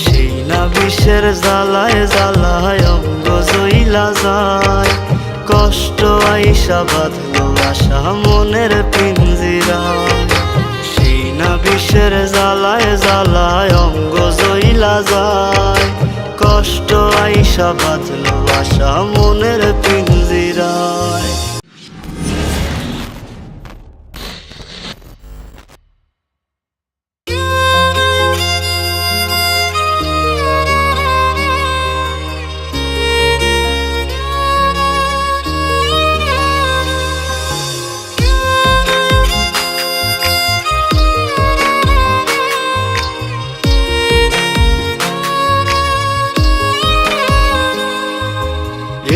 সেই না বিষের জ্বালায় জ্বালায় অঙ্গ জইলা যায়। কষ্ট আইসা বাঁধলো আশা মনের পিঞ্জিরায়। সেই না বিষের জ্বালায় জ্বালায় অঙ্গ জইলা যায়। কষ্ট আইসা বাঁধলো আশা মনের পিঞ্জিরায়।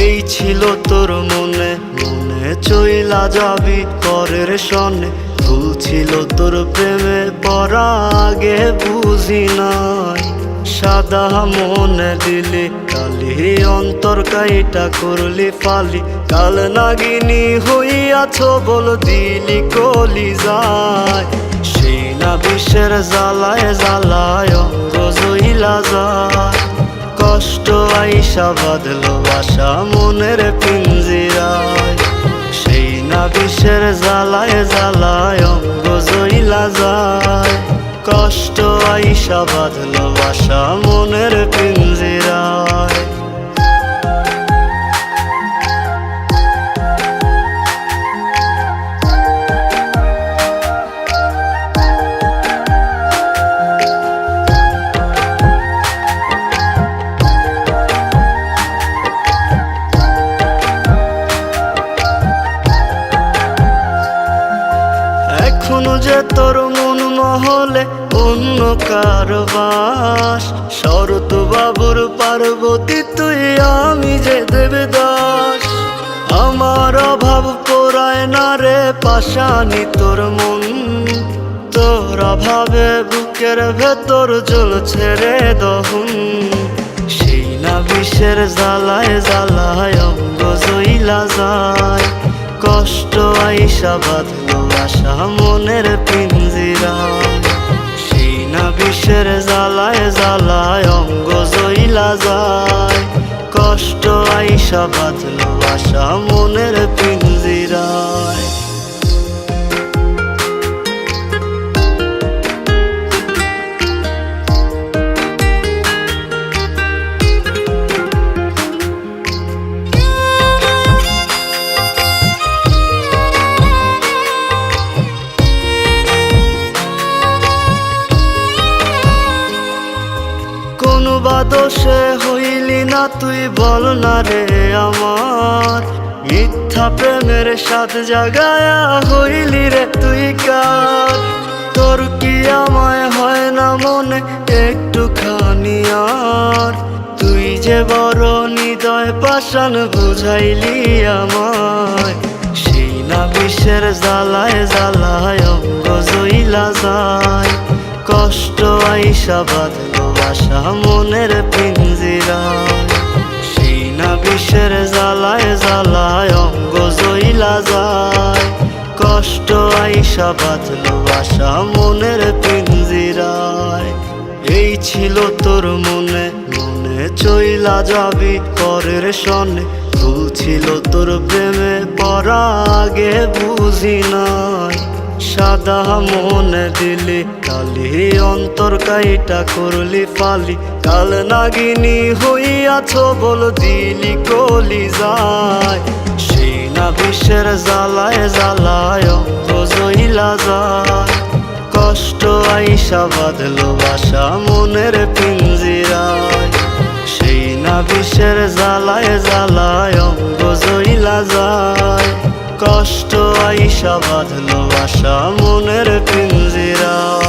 এই ছিল তোর মনে মনে চইলা যাবি পরের সনে। ভুল ছিল তোর প্রেমে পড়া আগে বুঝি নাই। সাদা মনে দিলি কালি অন্তর কাইটা করলি ফালি। কাল নাগিনী হইয়াছ বল দিলি কলি যায়। সেই না বিষের জ্বালায় জ্বালায় অঙ্গ জইলা যায়। কষ্ট আইসা বাঁধলো আশা মনের পিঞ্জিরায়। সেই না বিষের জ্বালায় জ্বালায় অঙ্গ জইলা যায়। কষ্ট আইসা বাঁধলো আশা মনের পিঞ্জিরায়। এখনো যে তোর মন মহলে অন্য কারো বাস। শরৎ বাবুর পার্বতী তুই আমি যে দেবদাস। আমার অভাব পোড়ায় না রে পাশানি তোর মন। তোর অভাবে বুকের ভেতর জ্বলছে রে দহন। সেই না বিষের জ্বালায় জ্বালায় অঙ্গ জইলা যায়। কষ্ট আইসা বাঁধলো আশা মনের পিঞ্জিরায়। সেই না বিষের জ্বালায় জ্বালায় অঙ্গ জইলা যায়। কষ্ট আইসা বাঁধলো আশা মনের পিঞ্জিরায়। দোষে হইলি না তুই বল না রে আমার। মিথ্যা প্রেমের সাথ জাগায়া হইলি রে তুই কার। তোর কি আমায় হয় না মনে একটুখানি আর। তুই যে বড় হৃদয় পাষাণ বুঝাইলি আমায়। সেই না বিষের জ্বালায় জ্বালায় অঙ্গ জইলা যায়। কষ্ট আইসা বাঁধলো আশা মনের পিঞ্জিরায়। সেই না বিষের জ্বালায় জ্বালায় অঙ্গ জইলা যায়। কষ্ট আইসা বাঁধলো আশা মনের পিঞ্জিরায়। এই ছিল তোর মনে মনে চইলা যাবি পরের সনে। ভুল ছিল তোর প্রেমে পড়া আগে বুঝি নাই। সাদা মনে দিলি কালি অন্তর কাইটা করলি ফালি। কাল নাগিনী হইয়াছ বল দিলি কলি যায়। সেই না বিষের জ্বালায় জ্বালায় অঙ্গ জইলা যায়। কষ্ট আইসা বাঁধলো আশা মনের পিঞ্জিরায়। সেই না বিষের জ্বালায় জ্বালায় অঙ্গ জইলা যায়। কষ্ট আইসা বাঁধলো আশা মনের পিঞ্জিরায়।